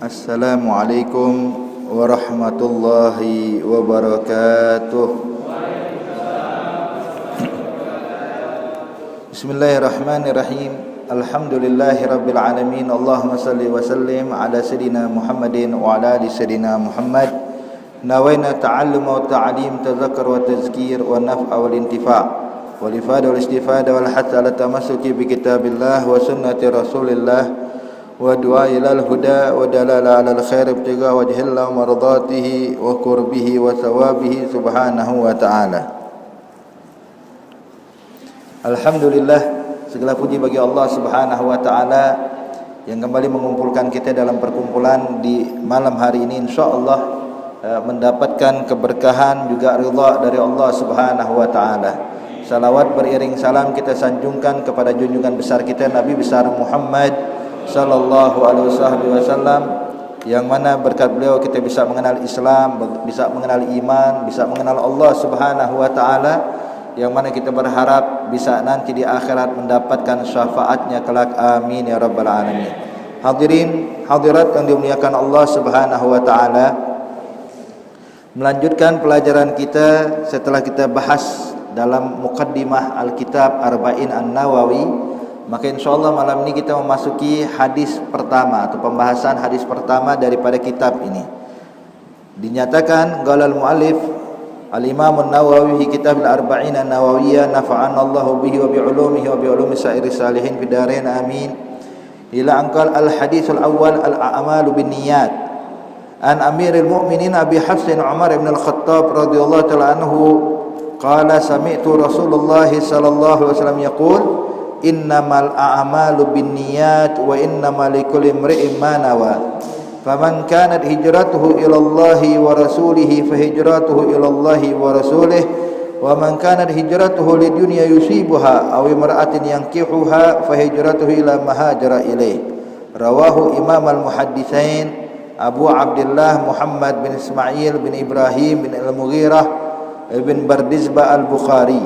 Assalamualaikum warahmatullahi wabarakatuh. Bismillahirrahmanirrahim. Alhamdulillahi rabbil alamin. Allahumma salli wa sallim ala sayyidina Muhammadin wa ala ali sayyidina Muhammad. Nawaina ta'allum wa ta'lim, tadhakkar wa tazkir wa naf'a wal intifa' wal ifada wal istifada wal hatta ala tamassuki bi kitabillah wa sunnati rasulillah wa du'a ilal huda wa dalala alal khair ibtigha wajhillah mardatihi wa qurbihi wa thawabihi subhanahu wa ta'ala. Alhamdulillah, segala puji bagi Allah subhanahu wa ta'ala yang kembali mengumpulkan kita dalam perkumpulan di malam hari ini, insyaallah mendapatkan keberkahan juga ridha dari Allah subhanahu wa ta'ala. Salawat beriring salam kita sanjungkan kepada junjungan besar kita Nabi besar Muhammad sallallahu alaihi wasallam, yang mana berkat beliau kita bisa mengenal Islam, bisa mengenal iman, bisa mengenal Allah subhanahu wa ta'ala, yang mana kita berharap bisa nanti di akhirat mendapatkan syafaatnya kelak, amin ya rabbal alamin. Hadirin hadirat yang dimuliakan Allah subhanahu wa ta'ala, melanjutkan pelajaran kita setelah kita bahas dalam muqaddimah Al-Kitab Arba'in An-Nawawi. Maka insyaAllah malam ini kita memasuki hadis pertama atau pembahasan hadis pertama daripada kitab ini. Dinyatakan qala al-muallif al-Imam An-Nawawi fi kitab al-Arba'in An-Nawawiyah nafa'ana Allahu bihi wa bi ulumihi wa bi ulumi sa'iri salihin fid dharain amin. Ila anqal al-hadis al-awwal al-a'malu binniyat. An Amiril Mu'minin Abi Hafsin Umar ibn al-Khattab radhiyallahu ta'ala anhu qala sami'tu Rasulullah sallallahu alaihi wasallam yaqul innamal a'malu binniyat wa innamal likulli imri'in ma nawa faman kanat hijratuhu ila Allahi wa rasulihi fa hijratuhu ila Allahi wa rasulihi wa man kanat hijratuhu lidunya yusibuha aw imra'atin yankihuha fa hijratuhu ila ma hajara ilaih. Rawahu Imam al-Muhadditsain Abu Abdullah Muhammad bin Ismail bin Ibrahim bin Al-Mughirah bin Bardizbah Al-Bukhari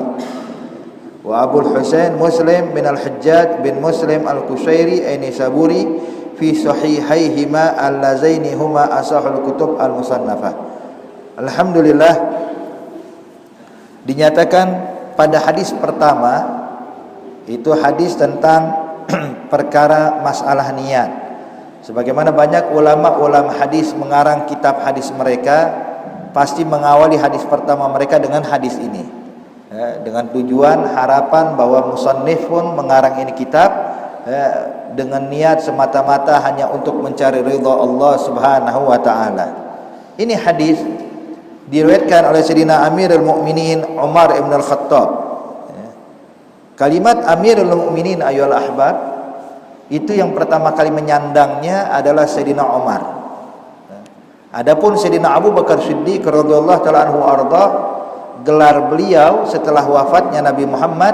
wa Abu Husain Muslim bin Al-Hajjaj bin Muslim Al-Qushairi An-Nisaburi fi sahihaihima allazaini huma asahul kutub al-musannafah. Alhamdulillah, dinyatakan pada hadis pertama itu hadis tentang perkara masalah niat. Sebagaimana banyak ulama-ulama hadis mengarang kitab hadis mereka, pasti mengawali hadis pertama mereka dengan hadis ini, dengan tujuan harapan bahwa musannif pun mengarang ini kitab dengan niat semata-mata hanya untuk mencari ridha Allah subhanahu wa ta'ala. Ini hadis diriwayatkan oleh Sayyidina Amirul Mukminin Umar ibn al-Khattab. Kalimat Amirul Mukminin ayyuhal ahbab itu yang pertama kali menyandangnya adalah Sayyidina Umar. Adapun Sayyidina Abu Bakar Siddiq radhiyallahu ta'ala anhu arda, gelar beliau setelah wafatnya Nabi Muhammad,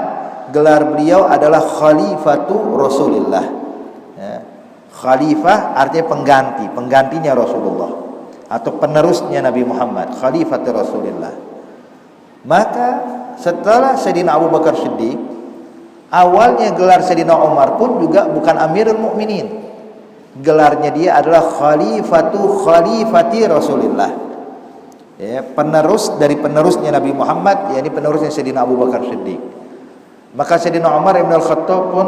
gelar beliau adalah Khalifatu Rasulillah. Khalifah artinya pengganti, penggantinya Rasulullah atau penerusnya Nabi Muhammad, Khalifatu Rasulillah. Maka setelah Sayyidina Abu Bakar Siddiq, awalnya gelar Sayyidina Umar pun juga bukan Amirul Mukminin. Gelarnya dia adalah Khalifati Rasulillah. Penerus dari penerusnya Nabi Muhammad, yakni penerusnya Sayyidina Abu Bakar Siddiq. Maka Sayyidina Umar ibn al-Khattab pun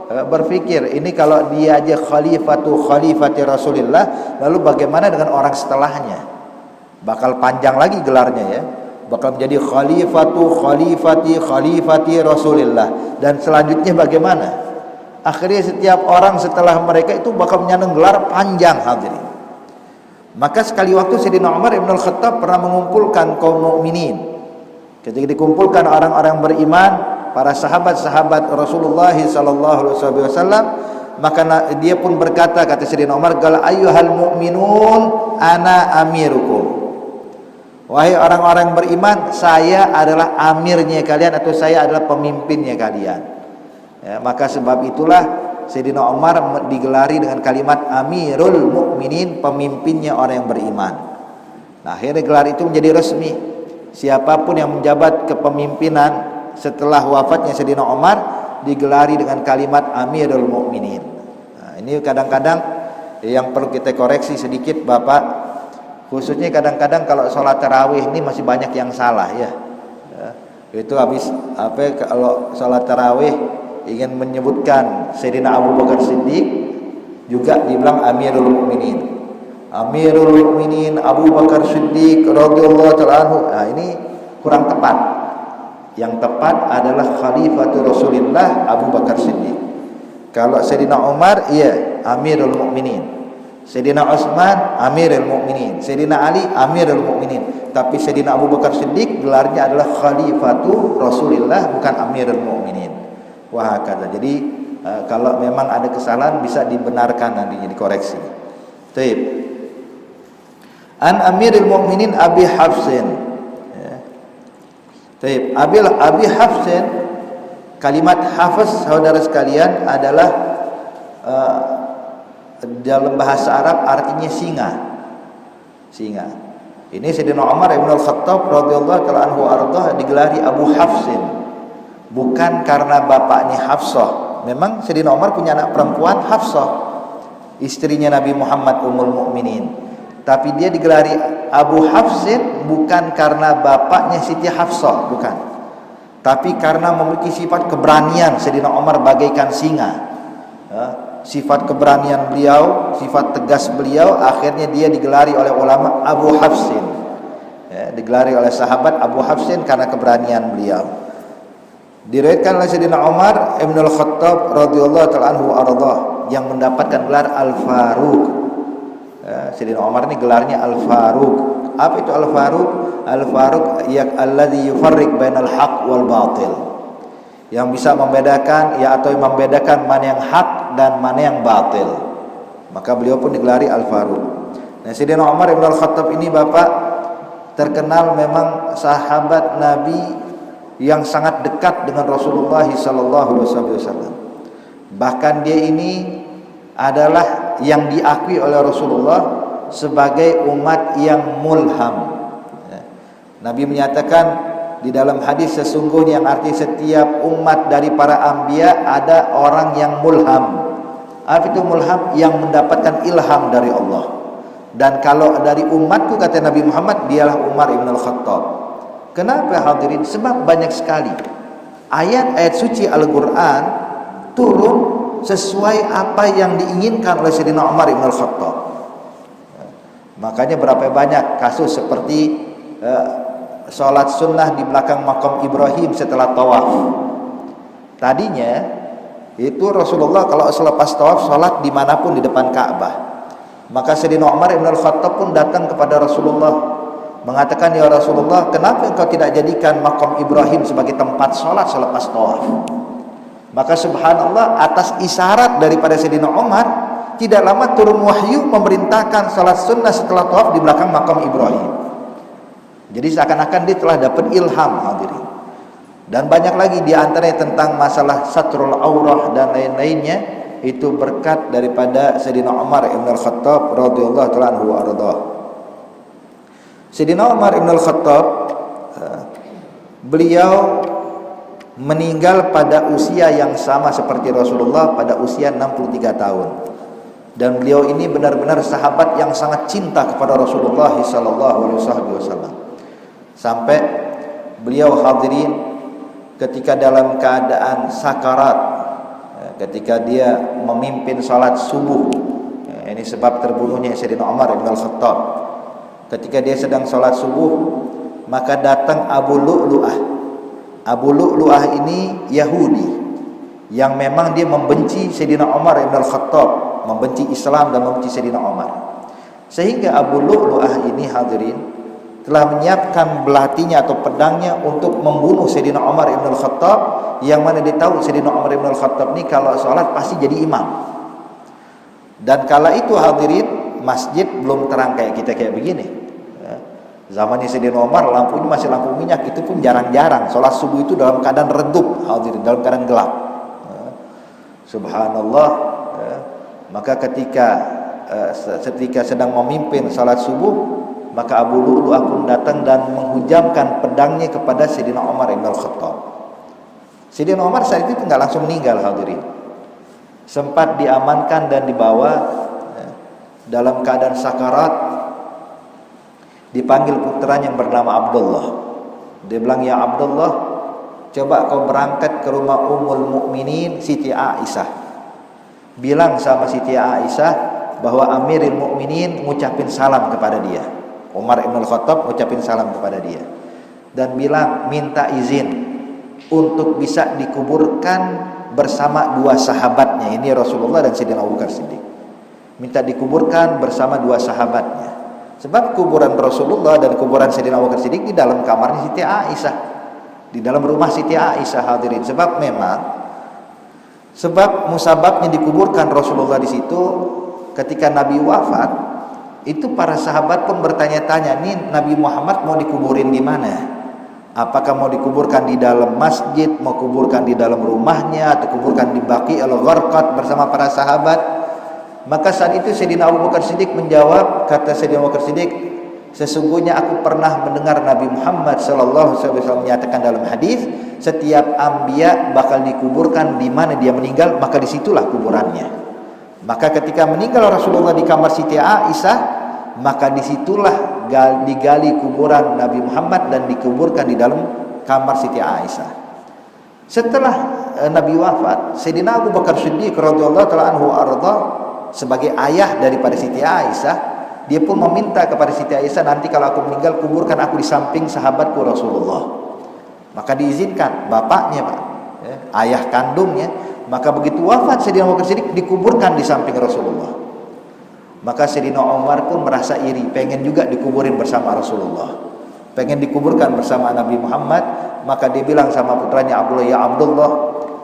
berpikir, ini kalau dia aja Khalifati Rasulillah, lalu bagaimana dengan orang setelahnya? Bakal panjang lagi gelarnya ya, bakal menjadi Khalifati Rasulillah, dan selanjutnya bagaimana? Akhirnya setiap orang setelah mereka itu bakal menyandang gelar panjang, hadirin. Maka sekali waktu Sayyidina Umar ibn al-Khattab pernah mengumpulkan kaum mukminin. Ketika dikumpulkan orang-orang beriman, para sahabat-sahabat Rasulullah sallallahu alaihi wasallam, maka dia pun berkata, kata Sayyidina Umar, "Qal ayyuhal mu'minun ana amirukum." Wahai orang-orang beriman, saya adalah amirnya kalian atau saya adalah pemimpinnya kalian. Maka sebab itulah Sayyidina Umar digelari dengan kalimat Amirul Mukminin, pemimpinnya orang yang beriman. Nah, akhirnya gelar itu menjadi resmi. Siapapun yang menjabat kepemimpinan setelah wafatnya Sayyidina Umar digelari dengan kalimat Amirul Mukminin. Nah, ini kadang-kadang Yang perlu kita koreksi sedikit Bapak, khususnya kadang-kadang kalau sholat tarawih ini masih banyak yang salah ya. Itu habis kalau sholat tarawih ingin menyebutkan Sayyidina Abu Bakar Siddiq, juga dibilang Amirul Mukminin. Amirul Mukminin Abu Bakar Siddiq radhiyallahu ta'ala anhu. Nah, ini kurang tepat. Yang tepat adalah Khalifatul Rasulullah Abu Bakar Siddiq. Kalau Sayyidina Umar, iya Amirul Mukminin. Sayyidina Utsman Amirul Mukminin, Sayyidina Ali Amirul Mukminin. Tapi Sayyidina Abu Bakar Siddiq gelarnya adalah Khalifatul Rasulullah, bukan Amirul Mukminin. Wah, kata. Jadi kalau memang ada kesalahan bisa dibenarkan nantinya, dikoreksi. Taib. An Amirul Mukminin Abi Hafsin. Taib. Abi Hafsin, kalimat hafiz saudara sekalian adalah dalam bahasa Arab artinya singa. Singa. Ini Sayyidina Umar Ibn Al-Khattab radhiyallahu ta'ala anhu ardah digelari Abu Hafsin, bukan karena bapaknya Hafsah. Memang Sayyidina Umar punya anak perempuan Hafsah, istrinya Nabi Muhammad Ummul Mukminin. Tapi dia digelari Abu Hafsin bukan karena bapaknya Siti Hafsah, bukan. Tapi karena memiliki sifat keberanian Sayyidina Umar bagaikan singa. Sifat keberanian beliau, sifat tegas beliau, akhirnya dia digelari oleh ulama Abu Hafsin. Digelari oleh sahabat Abu Hafsin karena keberanian beliau. Diriwayatkan oleh Sayyidina Umar Ibn Al-Khattab radhiyallahu ta'ala anhu ardah, yang mendapatkan gelar Al-Faruq. Sayyidina Umar ini gelarnya Al-Faruq. Apa itu Al-Faruq? Al-Faruq alladzi yufarriq bainal haqq wal batil, yang bisa membedakan atau membedakan mana yang hak dan mana yang batil. Maka beliau pun digelari Al-Faruq. Nah, Sayyidina Umar Ibn Al-Khattab ini Bapak terkenal memang sahabat Nabi yang sangat dekat dengan Rasulullah sallallahu alaihi wasallam. Bahkan dia ini adalah yang diakui oleh Rasulullah sebagai umat yang mulham. Nabi menyatakan di dalam hadis, sesungguhnya yang arti setiap umat dari para anbiya ada orang yang mulham. Apa itu mulham? Yang mendapatkan ilham dari Allah. Dan kalau dari umatku, kata Nabi Muhammad, dialah Umar Ibn Al-Khattab. Kenapa hadirin? Sebab banyak sekali ayat-ayat suci Al-Quran turun sesuai apa yang diinginkan oleh Sayyidina Umar Ibn Al-Khattab. Makanya berapa banyak kasus seperti sholat sunnah di belakang makam Ibrahim setelah tawaf. Tadinya itu Rasulullah kalau selepas tawaf sholat dimanapun di depan Ka'bah. Maka Sayyidina Umar Ibn Al-Khattab pun datang kepada Rasulullah mengatakan, ya Rasulullah, kenapa engkau tidak jadikan makam Ibrahim sebagai tempat sholat selepas tawaf? Maka subhanallah, atas isyarat daripada Sayyidina Umar, tidak lama turun wahyu memerintahkan sholat sunnah setelah tawaf di belakang makam Ibrahim. Jadi seakan-akan dia telah dapat ilham, hadirin. Dan banyak lagi di antaranya tentang masalah satrul aurah dan lain-lainnya, itu berkat daripada Sayyidina Umar Ibn Al-Khattab radhiyallahu ta'ala anhu ardah. Sayyidina Umar Ibn Al-Khattab beliau meninggal pada usia yang sama seperti Rasulullah, pada usia 63 tahun. Dan beliau ini benar-benar sahabat yang sangat cinta kepada Rasulullah sallallahu alaihi wasallam. Sampai beliau hadirin ketika dalam keadaan sakarat, ketika dia memimpin salat subuh, ini sebab terbunuhnya Sayyidina Umar Ibn Al-Khattab. Ketika dia sedang salat subuh, maka datang Abu Lu'lu'ah. Abu Lu'lu'ah ini Yahudi yang memang dia membenci Sayyidina Umar Ibn Al-Khattab, membenci Islam dan membenci Sayyidina Umar. Sehingga Abu Lu'lu'ah ini hadirin telah menyiapkan belatinya atau pedangnya untuk membunuh Sayyidina Umar Ibn Al-Khattab, yang mana dia tahu Sayyidina Umar Ibn Al-Khattab ini kalau sholat pasti jadi imam. Dan kala itu hadirin, masjid belum terang kayak kita kayak begini. Zamannya Sayyidina Umar lampunya masih lampu minyak, itu pun jarang-jarang. Sholat subuh itu dalam keadaan redup hadirin, dalam keadaan gelap. Subhanallah. Maka ketika sedang memimpin sholat subuh, maka Abu Lu'lu'ah pun datang dan menghujamkan pedangnya kepada Sayyidina Umar Ibn Al-Khattab. Sayyidina Umar saat itu tidak langsung meninggal hadirin. Sempat diamankan dan dibawa dalam keadaan sakarat dipanggil putranya yang bernama Abdullah. Dia bilang, ya Abdullah, coba kau berangkat ke rumah Ummul Mukminin Siti Aisyah. Bilang sama Siti Aisyah bahwa Amirul Mukminin ngucapin salam kepada dia. Umar Ibn Khattab ngucapin salam kepada dia. Dan bilang minta izin untuk bisa dikuburkan bersama dua sahabatnya. Ini Rasulullah dan Sayyidina Abu Bakar Siddiq. Minta dikuburkan bersama dua sahabatnya. Sebab kuburan Rasulullah dan kuburan Sayyidina Abu Bakar Siddiq di dalam kamarnya Siti Aisyah, di dalam rumah Siti Aisyah, hadirin. Sebab musababnya dikuburkan Rasulullah di situ ketika Nabi wafat, itu para sahabat pun bertanya-tanya, nih Nabi Muhammad mau dikuburin di mana? Apakah mau dikuburkan di dalam masjid, mau kuburkan di dalam rumahnya, atau kuburkan di Baqi al-Gharqad bersama para sahabat? Maka saat itu Sayyidina Abu Bakar Siddiq menjawab, kata Sayyidina Abu Bakar Siddiq, sesungguhnya aku pernah mendengar Nabi Muhammad sallallahu alaihi wasallam menyatakan dalam hadis, setiap anbiya bakal dikuburkan di mana dia meninggal, maka disitulah kuburannya. Maka ketika meninggal Rasulullah di kamar Siti Aisyah, maka disitulah digali kuburan Nabi Muhammad dan dikuburkan di dalam kamar Siti Aisyah. Setelah Nabi wafat, Sayyidina Abu Bakar Siddiq radhiyallahu taala anhu arda, sebagai ayah daripada Siti Aisyah, dia pun meminta kepada Siti Aisyah, nanti kalau aku meninggal kuburkan aku di samping sahabatku Rasulullah. Maka diizinkan bapaknya, Pak, ya, ayah kandungnya. Maka begitu wafat Sayyidina Abu Bakar Siddiq dikuburkan di samping Rasulullah. Maka Sayyidina Umar pun merasa iri, pengen juga dikuburin bersama Rasulullah, pengen dikuburkan bersama Nabi Muhammad. Maka dia bilang sama putranya Abdullah, ya Abdullah,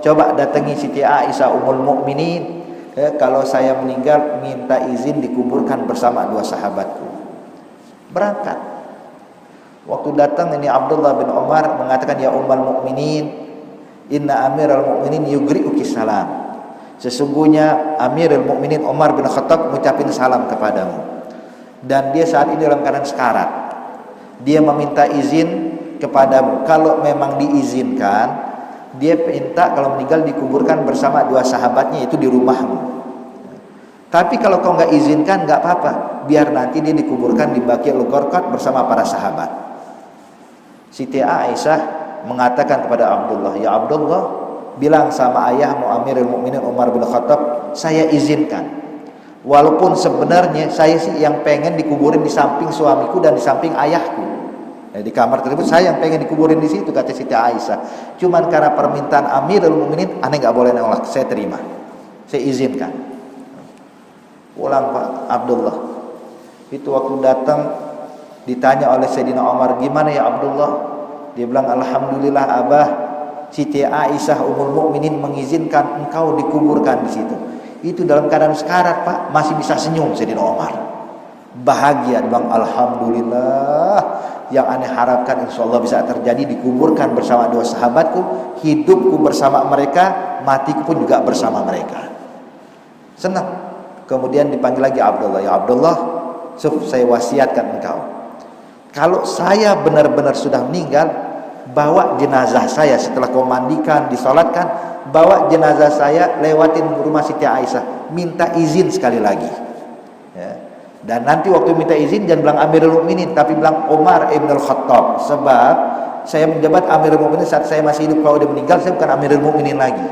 coba datangi Siti Aisyah Ummul Mukminin, kalau saya meninggal minta izin dikuburkan bersama dua sahabatku. Berangkat. Waktu datang ini Abdullah bin Umar mengatakan, ya Ummul Mukminin, inna Amirul Mukminin yugri'uki salam. Sesungguhnya Amirul Mukminin Umar bin Khattab mengucapkan salam kepadamu. Dan dia saat ini dalam keadaan sekarat. Dia meminta izin kepadamu. Kalau memang diizinkan, dia minta kalau meninggal dikuburkan bersama dua sahabatnya itu di rumahmu. Tapi kalau kau nggak izinkan, nggak apa-apa, biar nanti dia dikuburkan di Baqi al-Gharqad bersama para sahabat. Siti Aisyah mengatakan kepada Abdullah, ya Abdullah, bilang sama ayahmu Amirul Mukminin Umar bin Khattab, saya izinkan. Walaupun sebenarnya saya sih yang pengen dikuburin di samping suamiku dan di samping ayahku. Di kamar tersebut saya yang pengen dikuburin di situ, kata Siti Aisyah. Cuman karena permintaan Amirul Mukminin, aneh nggak boleh nolak, saya terima, saya izinkan. Pulang Pak Abdullah. Itu waktu datang ditanya oleh Sayyidina Umar, gimana ya Abdullah? Dia bilang, alhamdulillah Abah, Siti Aisyah Ummul Mukminin mengizinkan engkau dikuburkan di situ. Itu dalam keadaan sekarat Pak, masih bisa senyum Sayyidina Umar. Bahagia, bilang alhamdulillah, yang aneh harapkan insyaallah bisa terjadi, dikuburkan bersama dua sahabatku, hidupku bersama mereka, matiku pun juga bersama mereka. Senang. Kemudian dipanggil lagi Abdullah, ya Abdullah, saya wasiatkan engkau, kalau saya benar-benar sudah meninggal, bawa jenazah saya setelah kau mandikan, disolatkan, bawa jenazah saya lewatin rumah Siti Aisyah, minta izin sekali lagi, ya. Dan nanti waktu minta izin jangan bilang Amirul Mukminin, tapi bilang Umar Ibn Khattab, sebab saya menjabat Amirul Mukminin saat saya masih hidup. Kalau dia meninggal saya bukan Amirul Mukminin lagi.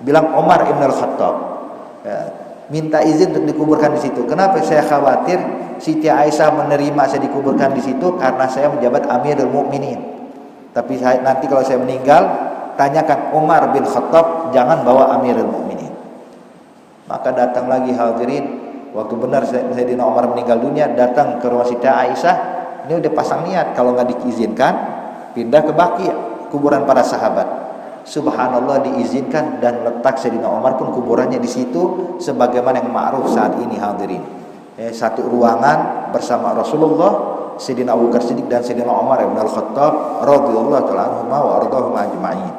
Bilang Umar Ibn Khattab, ya. Minta izin untuk dikuburkan di situ. Kenapa saya khawatir Siti Aisyah menerima saya dikuburkan di situ? Karena saya menjabat Amirul Mukminin. Tapi nanti kalau saya meninggal, tanyakan Umar bin Khattab, jangan bawa Amirul Mukminin. Maka datang lagi hadirin, waktu benar Sayyidina Umar meninggal dunia, datang ke rumah Siti Aisyah. Ini udah pasang niat, kalau nggak diizinkan pindah ke Baqi, kuburan para sahabat. Subhanallah, diizinkan dan letak Sayyidina Umar pun kuburannya di situ, sebagaimana yang ma'ruf saat ini hadirin. Satu ruangan bersama Rasulullah, Sayyidina Abu Bakar Siddiq dan Sayyidina Umar Ibn Al-Khattab radhiyallahu ta'ala anhuma wa ardahum ajma'in.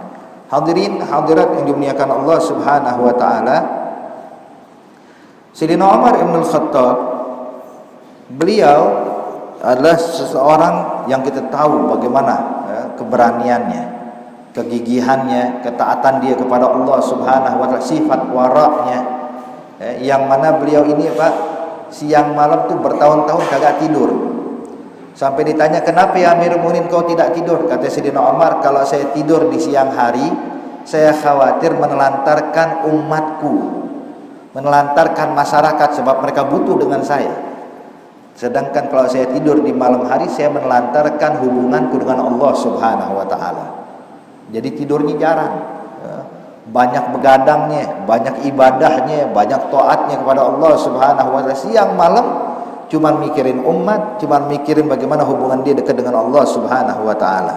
Hadirin hadirat yang dimuliakan Allah Subhanahu wa taala, Sayyidina Umar Ibn Al-Khattab, beliau adalah seseorang yang kita tahu bagaimana keberaniannya, kegigihannya, ketaatan dia kepada Allah Subhanahu wa taala, sifat waraknya, yang mana beliau ini Pak siang malam tuh bertahun-tahun kagak tidur. Sampai ditanya, kenapa ya Amirul Mukminin kau tidak tidur? Kata Sayyidina Umar, kalau saya tidur di siang hari, saya khawatir menelantarkan umatku, menelantarkan masyarakat, sebab mereka butuh dengan saya. Sedangkan kalau saya tidur di malam hari, saya menelantarkan hubunganku dengan Allah Subhanahu wa ta'ala. Jadi tidurnya jarang, banyak begadangnya, banyak ibadahnya, banyak taatnya kepada Allah Subhanahu wa ta'ala. Siang malam cuman mikirin umat, cuman mikirin bagaimana hubungan dia dekat dengan Allah Subhanahu wa ta'ala.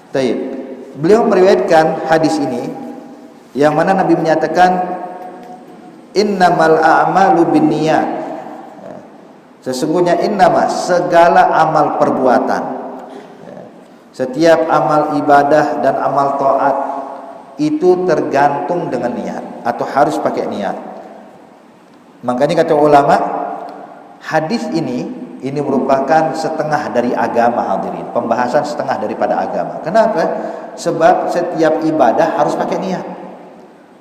Baik. Beliau meriwayatkan hadis ini yang mana Nabi menyatakan innamal a'malu binniyat. Sesungguhnya innama, segala amal perbuatan, setiap amal ibadah dan amal taat itu tergantung dengan niat atau harus pakai niat. Makanya kata ulama, hadis ini merupakan setengah dari agama hadirin, pembahasan setengah daripada agama. Kenapa? Sebab setiap ibadah harus pakai niat.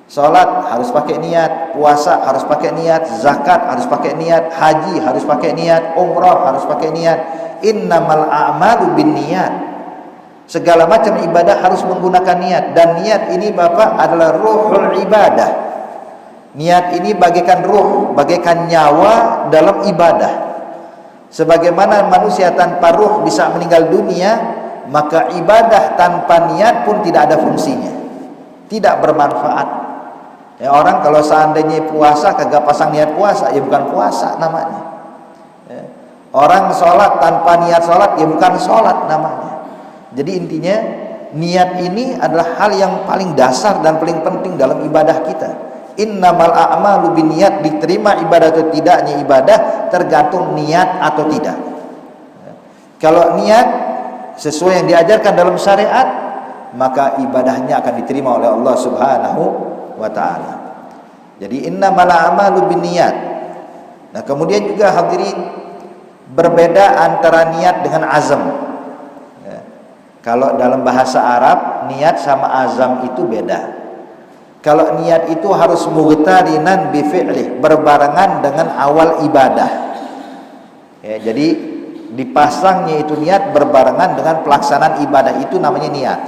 Salat harus pakai niat, puasa harus pakai niat, zakat harus pakai niat, haji harus pakai niat, umrah harus pakai niat. Innamal a'malu binniyat. Segala macam ibadah harus menggunakan niat, dan niat ini Bapak adalah ruhul ibadah. Niat ini bagaikan ruh, bagaikan nyawa dalam ibadah. Sebagaimana manusia tanpa ruh bisa meninggal dunia, maka ibadah tanpa niat pun tidak ada fungsinya, tidak bermanfaat. Ya, orang kalau seandainya puasa kagak pasang niat puasa, ya bukan puasa namanya. Ya. Orang sholat tanpa niat sholat, ya bukan sholat namanya. Jadi intinya niat ini adalah hal yang paling dasar dan paling penting dalam ibadah kita. Innamal a'malu binniyat, diterima ibadah atau tidaknya ibadah tergantung niat atau tidak. Kalau niat sesuai yang diajarkan dalam syariat, maka ibadahnya akan diterima oleh Allah Subhanahu wa ta'ala. Jadi innamal a'malu binniyat. Nah, kemudian juga hadirin, berbeda antara niat dengan azam. Kalau dalam bahasa Arab, niat sama azam itu beda. Kalau niat itu harus mughtarinan bi fi'lih, berbarengan dengan awal ibadah. Ya, jadi dipasangnya itu niat berbarengan dengan pelaksanaan ibadah, itu namanya niat.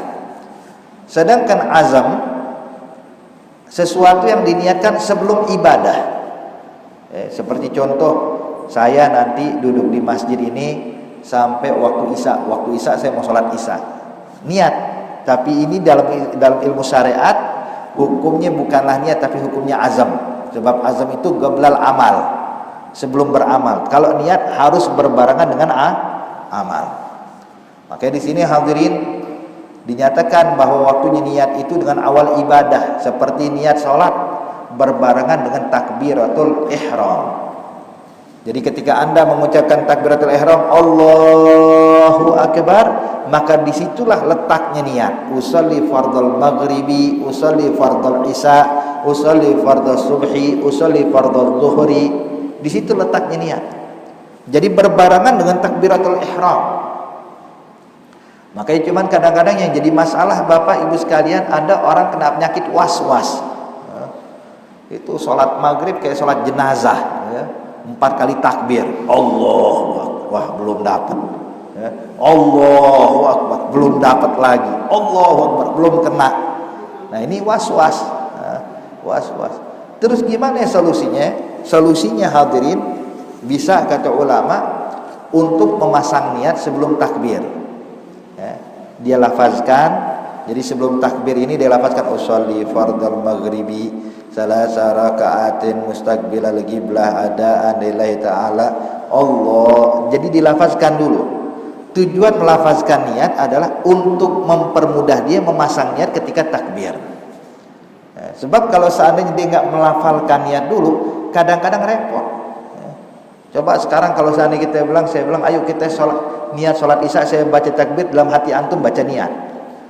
Sedangkan azam sesuatu yang diniatkan sebelum ibadah. Seperti contoh, saya nanti duduk di masjid ini sampai waktu isya saya mau sholat isya. Niat, tapi ini dalam ilmu syariat hukumnya bukanlah niat tapi hukumnya azam. Sebab azam itu qablal amal, sebelum beramal. Kalau niat harus berbarengan dengan amal. Makanya di sini hadirin dinyatakan bahwa waktunya niat itu dengan awal ibadah, seperti niat sholat berbarengan dengan takbiratul ihram. Jadi ketika Anda mengucapkan takbiratul ihram, Allahu Akbar, maka disitulah letaknya niat. Usolli fardal maghribi, usolli fardal isya, usolli fardal subhi, usolli fardal zuhri. Di situ letaknya niat. Jadi berbarengan dengan takbiratul ihram. Makanya cuman kadang-kadang yang jadi masalah Bapak Ibu sekalian, ada orang kena penyakit was-was. Itu sholat maghrib kayak sholat jenazah, ya. 4 kali takbir, Allahu Akbar, wah belum dapat, ya. Allahu Akbar, belum dapat lagi, Allahu Akbar, belum kena. Nah ini was-was, was-was. Terus gimana solusinya? Solusinya hadirin, bisa kata ulama untuk memasang niat sebelum takbir. Ya. Dia lafazkan, jadi sebelum takbir ini dia lafazkan usolli fardal maghribi salasa raka'atin mustaqbilal qiblah adaan lillahi ta'ala Allah. Jadi dilafazkan dulu. Tujuan melafazkan niat adalah untuk mempermudah dia memasang niat ketika takbir. Ya, sebab kalau seandainya dia nggak melafalkan niat dulu, kadang-kadang repot. Ya. Coba sekarang kalau seandainya saya bilang ayo kita sholat, niat sholat isya, saya baca takbir, dalam hati antum baca niat,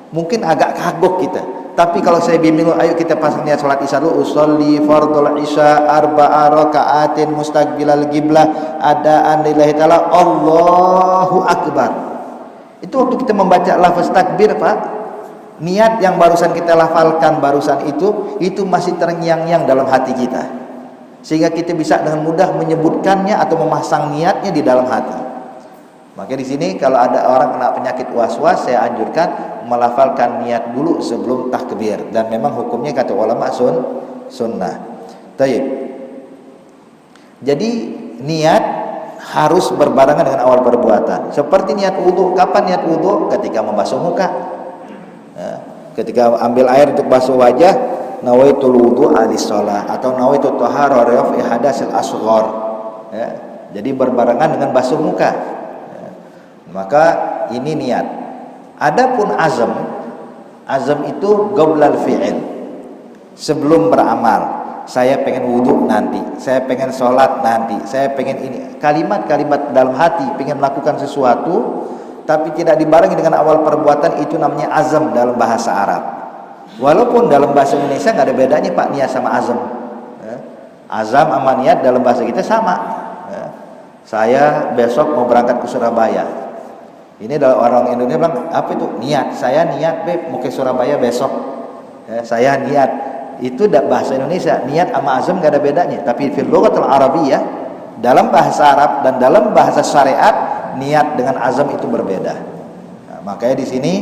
mungkin agak kagok kita. Tapi kalau saya bimbing, ayo kita pasang niat sholat isya dulu, usolli fardul isya arba'a raka'atin mustaqbilal qiblah adaan lillahi ta'ala Allahu Akbar. Itu waktu kita membaca lafaz takbir Pak, niat yang barusan kita lafalkan barusan itu masih terngiang-ngiang dalam hati kita. sehingga kita bisa dengan mudah menyebutkannya atau memasang niatnya di dalam hati. Maka di sini kalau ada orang kena penyakit was-was, saya anjurkan melafalkan niat dulu sebelum takbir, dan memang hukumnya kata ulama sunnah. Taib. Jadi niat harus berbarengan dengan awal perbuatan. Seperti niat wudu, kapan niat wudu? Ketika membasuh muka. Ketika ambil air untuk basuh wajah, nawaitul wudu alis shalah atau nawaitu tahara rafi hadasil asghar. Ya, jadi berbarengan dengan basuh muka. Ya, maka ini niat. Adapun azam itu qablal fi'il. Sebelum beramal. Saya pengen wudu nanti, saya pengen sholat nanti, saya pengen ini. Kalimat-kalimat dalam hati pengen melakukan sesuatu tapi tidak dibarengi dengan awal perbuatan, itu namanya azam dalam bahasa Arab. Walaupun dalam bahasa Indonesia nggak ada bedanya Pak, niat sama azam. Azam sama niat dalam bahasa kita sama. Saya besok mau berangkat ke Surabaya. Ini orang Indonesia bilang apa itu? Niat. Saya niat mau ke Surabaya besok. Saya niat. Itu bahasa Indonesia. Niat sama azam nggak ada bedanya. Tapi fil lughatul arabiyyah, dalam bahasa Arab dan dalam bahasa syariat, niat dengan azam itu berbeda. Nah, makanya di sini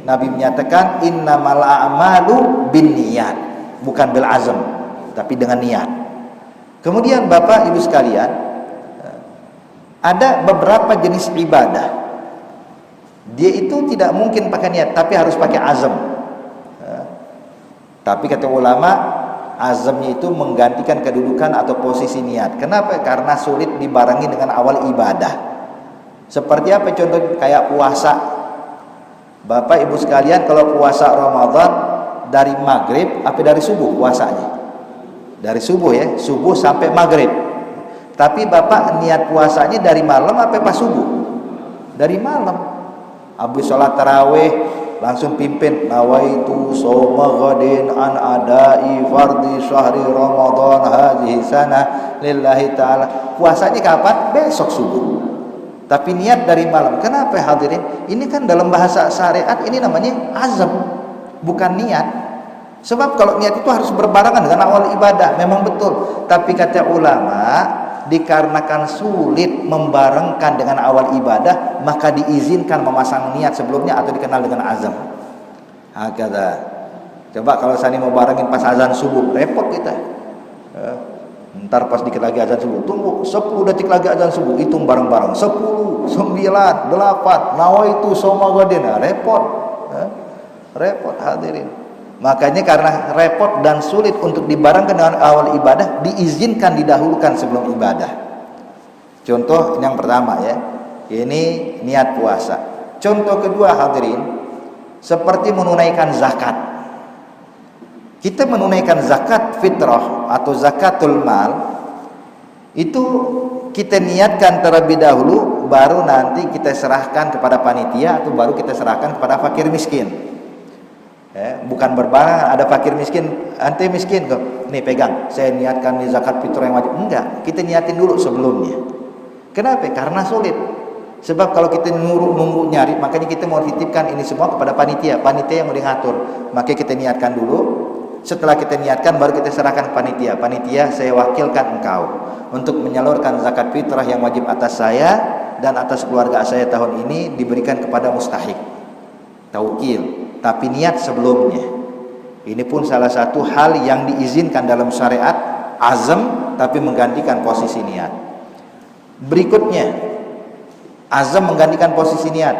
Nabi menyatakan innamal a'malu binniyat, bukan bil azam, tapi dengan niat. Kemudian Bapak Ibu sekalian, ada beberapa jenis ibadah. Dia itu tidak mungkin pakai niat, tapi harus pakai azam. Tapi kata ulama, azamnya itu menggantikan kedudukan atau posisi niat. Kenapa? Karena sulit dibarengi dengan awal ibadah. Seperti apa contoh? Kayak puasa. Bapak Ibu sekalian, kalau puasa Ramadan dari maghrib apa dari subuh puasanya? Dari subuh ya, subuh sampai maghrib. Tapi Bapak niat puasanya dari malam apa pas subuh? Dari malam. Habis sholat tarawih langsung pimpin nawaitu shauma ghadin an adai fardhi syahri Ramadan hadhihi sana lillahi ta'ala. Puasanya kapan? Besok subuh. Tapi niat dari malam. Kenapa hadirin? Ini kan dalam bahasa syariat ini namanya azam, bukan niat. Sebab kalau niat itu harus berbarengan dengan awal ibadah, memang betul. Tapi kata ulama, dikarenakan sulit membarengkan dengan awal ibadah, maka diizinkan memasang niat sebelumnya atau dikenal dengan azam. Hakata. Coba kalau saya mau barengin pas azan subuh, repot kita. Ntar pas dikit lagi azan subuh, tunggu 10 detik lagi azan subuh, hitung bareng-bareng 10, 9, 8, nawaitu shauma ghadin. Repot. Repot hadirin. Makanya karena repot dan sulit untuk dibarengkan dengan awal ibadah, diizinkan didahulukan sebelum ibadah. Contoh yang pertama ya, ini niat puasa. Contoh kedua hadirin, seperti menunaikan zakat. Kita menunaikan zakat fitrah atau zakatul mal, itu kita niatkan terlebih dahulu, baru nanti kita serahkan kepada panitia atau baru kita serahkan kepada fakir miskin. Bukan berbarengan, ada fakir miskin, ante miskin kok, nih pegang, saya niatkan di zakat fitrah yang wajib. Enggak, kita niatin dulu sebelumnya. Kenapa? Karena sulit. Sebab kalau kita nunggu nyari, makanya kita mau titipkan ini semua kepada panitia yang mau diatur. Maka kita niatkan dulu. Setelah kita niatkan, baru kita serahkan ke panitia. Panitia, saya wakilkan engkau untuk menyalurkan zakat fitrah yang wajib atas saya dan atas keluarga saya tahun ini diberikan kepada mustahik. Taukil. Tapi niat sebelumnya. Ini pun salah satu hal yang diizinkan dalam syariat, azam tapi menggantikan posisi niat. Berikutnya, azam menggantikan posisi niat.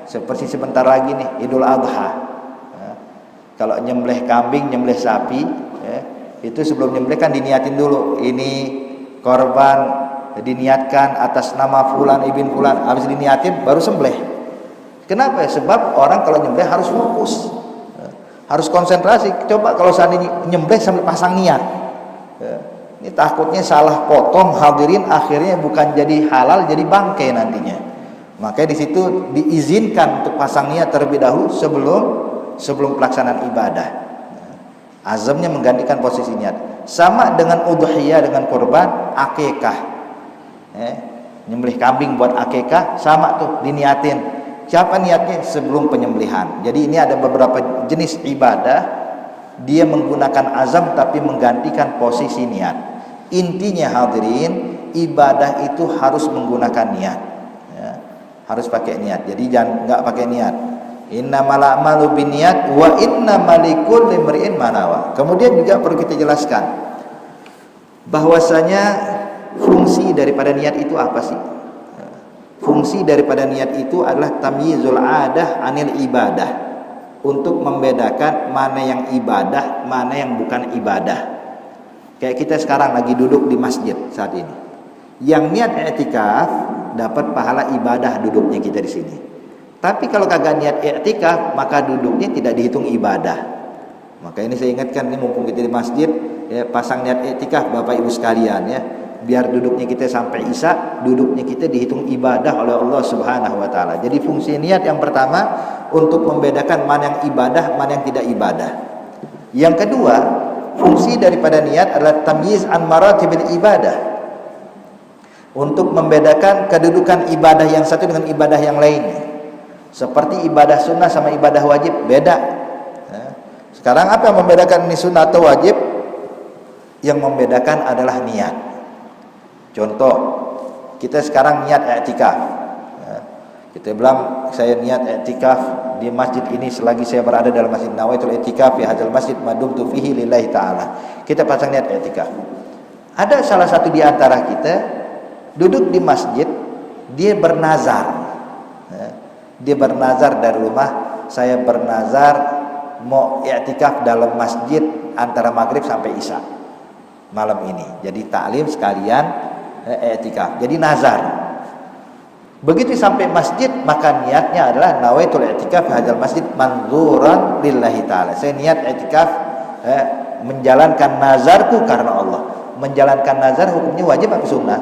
Seperti sebentar lagi nih Idul Adha. Kalau nyembelih kambing, nyembelih sapi, itu sebelum nyembelih kan diniatin dulu. Ini korban diniatkan atas nama fulan ibn fulan. Habis diniatin baru sembelih. Kenapa? Sebab orang kalau nyembelih harus fokus, harus konsentrasi. Coba kalau seandainya nyembelih sambil pasang niat, ini takutnya salah potong hadirin, akhirnya bukan jadi halal, jadi bangkai nantinya. Makanya di situ diizinkan untuk pasang niat terlebih dahulu sebelum pelaksanaan ibadah. Azamnya menggantikan posisi niat. Sama dengan udhiyah, dengan kurban akikah. Nyembelih kambing buat akikah sama tuh diniatin. Siapa niatnya? Sebelum penyembelihan. Jadi ini ada beberapa jenis ibadah dia menggunakan azam tapi menggantikan posisi niat. Intinya hadirin, ibadah itu harus menggunakan niat, ya. Harus pakai niat. Jadi jangan enggak pakai niat. Innamal a'malu binniyat wa innamal likulli imri'in ma nawa. Kemudian juga perlu kita jelaskan bahwasanya fungsi daripada niat itu apa sih? Fungsi daripada niat itu adalah tamyizul adah anil ibadah, untuk membedakan mana yang ibadah, mana yang bukan ibadah. Kayak kita sekarang lagi duduk di masjid saat ini. Yang niat i'tikaf dapat pahala ibadah duduknya kita di sini. Tapi kalau kagak niat i'tikaf, maka duduknya tidak dihitung ibadah. Maka ini saya ingatkan, ini mumpung kita di masjid, ya, pasang niat i'tikaf Bapak Ibu sekalian, ya. Biar duduknya kita sampai isya, duduknya kita dihitung ibadah oleh Allah Subhanahu wa taala. Jadi fungsi niat yang pertama untuk membedakan mana yang ibadah, mana yang tidak ibadah. Yang kedua, fungsi daripada niat adalah tamyiz an maratibil ibadah, untuk membedakan kedudukan ibadah yang satu dengan ibadah yang lainnya. Seperti ibadah sunnah sama ibadah wajib beda. Sekarang apa yang membedakan ini sunnah atau wajib? Yang membedakan adalah niat. Contoh, kita sekarang niat i'tikaf. Kita bilang saya niat i'tikaf di masjid ini selagi saya berada dalam masjid. Nawaitul i'tikaf fi hadzal masjid madumtu fihi lillahi ta'ala. Kita pasang niat i'tikaf. Ada salah satu di antara kita duduk di masjid, dia bernazar. Dia bernazar dari rumah, saya bernazar mau i'tikaf dalam masjid antara maghrib sampai isya malam ini. Jadi taklim sekalian i'tikaf. Jadi nazar. Begitu sampai masjid, maka niatnya adalah nawaitul i'tikaf hadzal masjid manzuran lillahi ta'ala. Saya niat i'tikaf menjalankan nazarku karena Allah. Menjalankan nazar hukumnya wajib atau sunnah?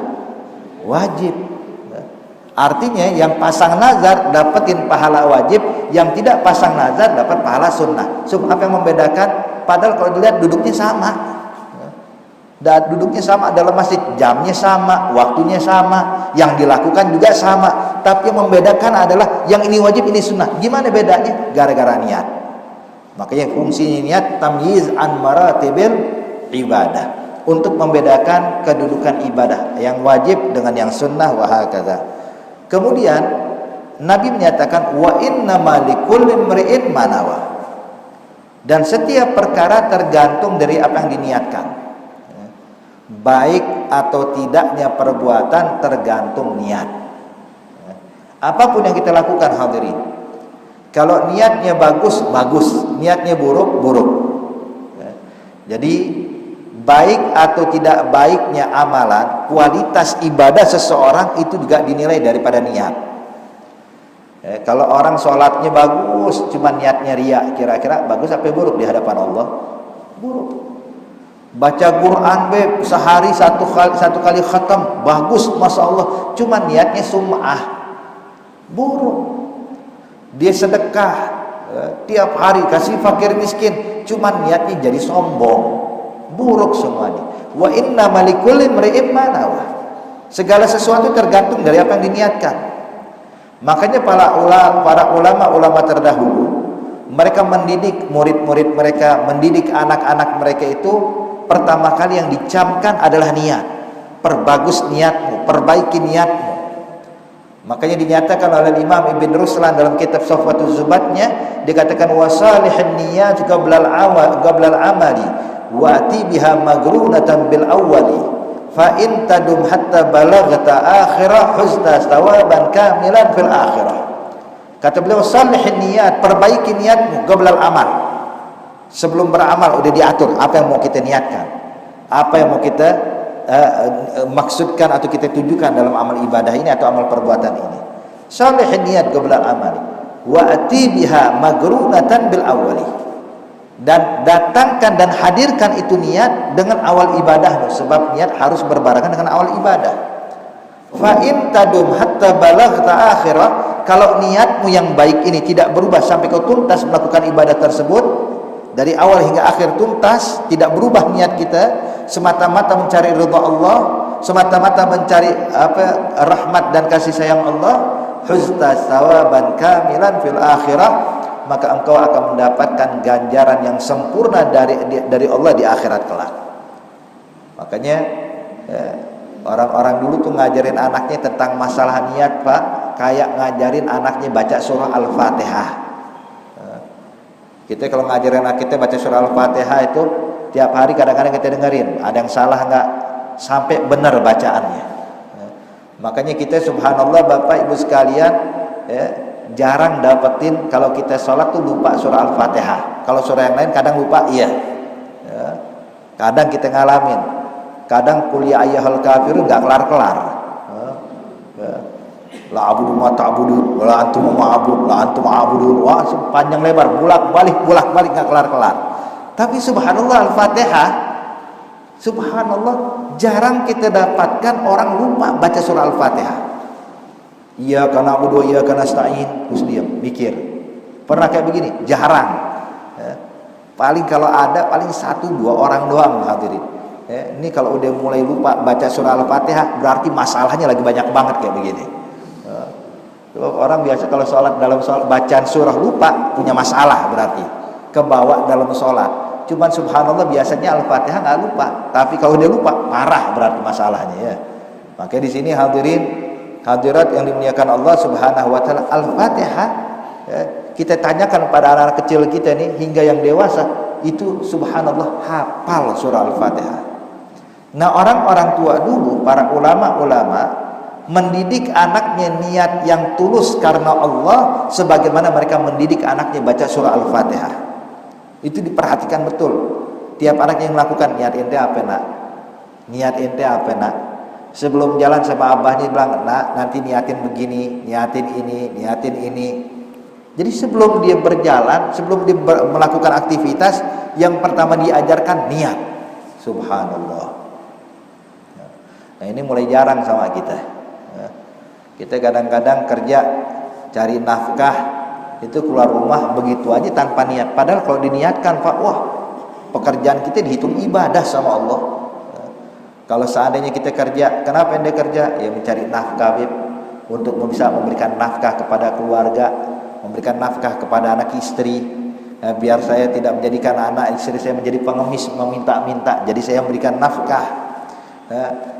Wajib. Artinya yang pasang nazar dapetin pahala wajib, yang tidak pasang nazar dapat pahala sunnah. So, apa yang membedakan? Padahal kalau dilihat duduknya sama. Dan duduknya sama dalam masjid, jamnya sama, waktunya sama, yang dilakukan juga sama. Tapi yang membedakan adalah yang ini wajib, ini sunnah. Gimana bedanya? Gara-gara niat. Makanya fungsinya niat tamyiz an maratibil ibadah, untuk membedakan kedudukan ibadah yang wajib dengan yang sunnah wa hakadha. Kemudian Nabi menyatakan wa innamal likulli imri'in ma nawa. Dan setiap perkara tergantung dari apa yang diniatkan. Baik atau tidaknya perbuatan tergantung niat. Apapun yang kita lakukan hadirin, kalau niatnya bagus, bagus, niatnya buruk, buruk. Jadi baik atau tidak baiknya amalan, kualitas ibadah seseorang itu juga dinilai daripada niat. Kalau orang sholatnya bagus, cuma niatnya riya, kira-kira bagus apa buruk di hadapan Allah? Buruk. Baca Quran sehari satu kali khatam, bagus, masya Allah, cuma niatnya sum'ah, buruk. Dia sedekah tiap hari kasih fakir miskin, cuma niatnya jadi sombong, buruk semuanya. Wa innamal likulli imri'in ma nawa. Segala sesuatu tergantung dari apa yang diniatkan. Makanya para ulama terdahulu, mereka mendidik murid-murid mereka, mendidik anak-anak mereka itu, pertama kali yang dicamkan adalah niat. Perbagus niatmu, perbaiki niatmu. Makanya dinyatakan oleh Imam Ibn Ruslan dalam kitab Safwatul Zubatnya, dikatakan wasalihin niyat qablal amali wa'ti biha magrunatan bil awwali fa in tadum hatta balaghta akhirah huzta thawaban kamilan fil akhirah. Kata beliau, salihin niyat, perbaiki niatmu qablal amal. Sebelum beramal udah diatur apa yang mau kita niatkan, apa yang mau kita maksudkan atau kita tujukan dalam amal ibadah ini atau amal perbuatan ini. Salihin niyat qabla amali wa ati biha magrunatan bil awwali. Dan datangkan dan hadirkan itu niat dengan awal ibadahmu, sebab niat harus berbarengan dengan awal ibadah. Fa in tadum hatta balaghta akhirah, kalau niatmu yang baik ini tidak berubah sampai kau tuntas melakukan ibadah tersebut, dari awal hingga akhir tuntas, tidak berubah niat kita, semata-mata mencari ridha Allah, semata-mata mencari rahmat dan kasih sayang Allah, huzta thawaban kamilan fil akhirah, maka engkau akan mendapatkan ganjaran yang sempurna dari Allah di akhirat kelak. Makanya Ya, orang-orang dulu tuh ngajarin anaknya tentang masalah niat, Pak, kayak ngajarin anaknya baca surah Al-Fatihah. Kita kalau ngajarin anak kita baca surah Al-Fatihah itu tiap hari kadang-kadang kita dengerin, ada yang salah nggak sampai benar bacaannya. Makanya kita subhanallah Bapak Ibu sekalian, ya, jarang dapetin kalau kita sholat tuh lupa surah Al-Fatihah. Kalau surah yang lain kadang lupa, iya. Ya, kadang kita ngalamin. Kadang kuliah ayyuhal kafirun nggak kelar-kelar. La abudu ma ta'budu wa la antum ma'bud, la antum ma'budun. Wah, panjang lebar, bolak-balik nggak kelar-kelar. Tapi subhanallah Al-Fatihah, subhanallah jarang kita dapatkan orang lupa baca surah Al-Fatihah. Iyyaka na'budu wa iyyaka nasta'in, terus diam mikir. Pernah kayak begini? Jarang. Ya. Paling kalau ada paling 1-2 orang doang hadirin. Ya, ini kalau udah mulai lupa baca surah Al-Fatihah berarti masalahnya lagi banyak banget kayak begini. Orang biasa kalau sholat, dalam sholat bacaan surah lupa punya masalah, berarti kebawa dalam sholat. Cuman subhanallah biasanya Al-Fatihah nggak lupa, tapi kalau dia lupa parah berarti masalahnya ya. Makanya di sini hadirin hadirat yang dimuliakan Allah Subhanahu wa taala, Al-Fatihah ya, kita tanyakan pada anak-anak kecil kita nih hingga yang dewasa itu subhanallah hafal surah Al-Fatihah. Nah, orang-orang tua dulu, para ulama-ulama mendidik anaknya niat yang tulus karena Allah sebagaimana mereka mendidik anaknya baca surah Al-Fatihah. Itu diperhatikan betul. Tiap anak yang melakukan, niat ente apa nak? Niat ente apa nak? Sebelum jalan sama abahnya bilang, nak nanti niatin begini, niatin ini, niatin ini. Jadi sebelum dia berjalan, sebelum dia melakukan aktivitas, yang pertama diajarkan niat. Subhanallah. Nah, ini mulai jarang sama kita. Kita kadang-kadang kerja cari nafkah itu keluar rumah begitu aja tanpa niat. Padahal kalau diniatkan, Pak, wah, pekerjaan kita dihitung ibadah sama Allah. Kalau seandainya kita kerja, kenapa ente kerja? Ya mencari nafkah, Bib, untuk bisa memberikan nafkah kepada keluarga, memberikan nafkah kepada anak istri. Biar saya tidak menjadikan anak istri saya menjadi pengemis meminta-minta. Jadi saya memberikan nafkah.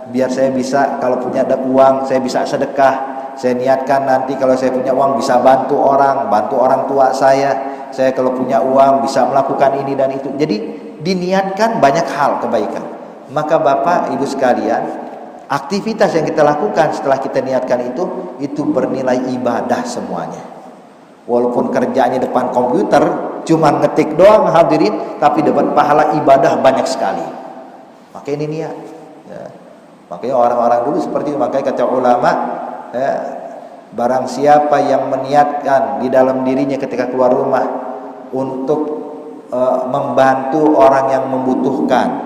Biar saya bisa kalau punya ada uang saya bisa sedekah. Saya niatkan nanti kalau saya punya uang bisa bantu orang tua saya kalau punya uang bisa melakukan ini dan itu. Jadi diniatkan banyak hal kebaikan. Maka Bapak Ibu sekalian, aktivitas yang kita lakukan setelah kita niatkan itu bernilai ibadah semuanya. Walaupun kerjanya depan komputer cuma ngetik doang hadirin, tapi dapat pahala ibadah banyak sekali. Maka ini niat ya. Makanya orang-orang dulu seperti itu. Makanya kata ulama ya, barang siapa yang meniatkan di dalam dirinya ketika keluar rumah untuk membantu orang yang membutuhkan,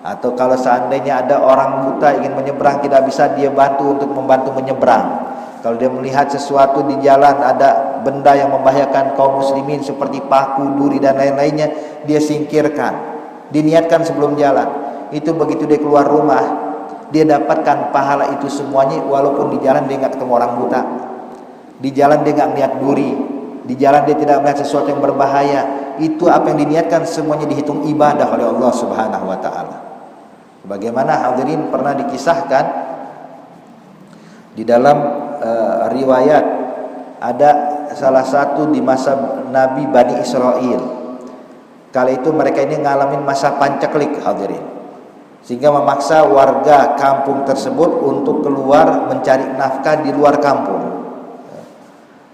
atau kalau seandainya ada orang buta ingin menyeberang tidak bisa, dia bantu untuk membantu menyeberang. Kalau dia melihat sesuatu di jalan ada benda yang membahayakan kaum muslimin seperti paku, duri dan lain-lainnya, dia singkirkan. Diniatkan sebelum jalan. Itu begitu dia keluar rumah, dia dapatkan pahala itu semuanya. Walaupun di jalan dia nggak ketemu orang buta, di jalan dia nggak melihat duri, di jalan dia tidak melihat sesuatu yang berbahaya. Itu apa yang diniatkan semuanya dihitung ibadah oleh Allah Subhanahu wa taala. Bagaimana hadirin pernah dikisahkan di dalam riwayat, ada salah satu di masa Nabi Bani Israel. Kali itu mereka ini ngalamin masa pancaklik hadirin, sehingga memaksa warga kampung tersebut untuk keluar mencari nafkah di luar kampung.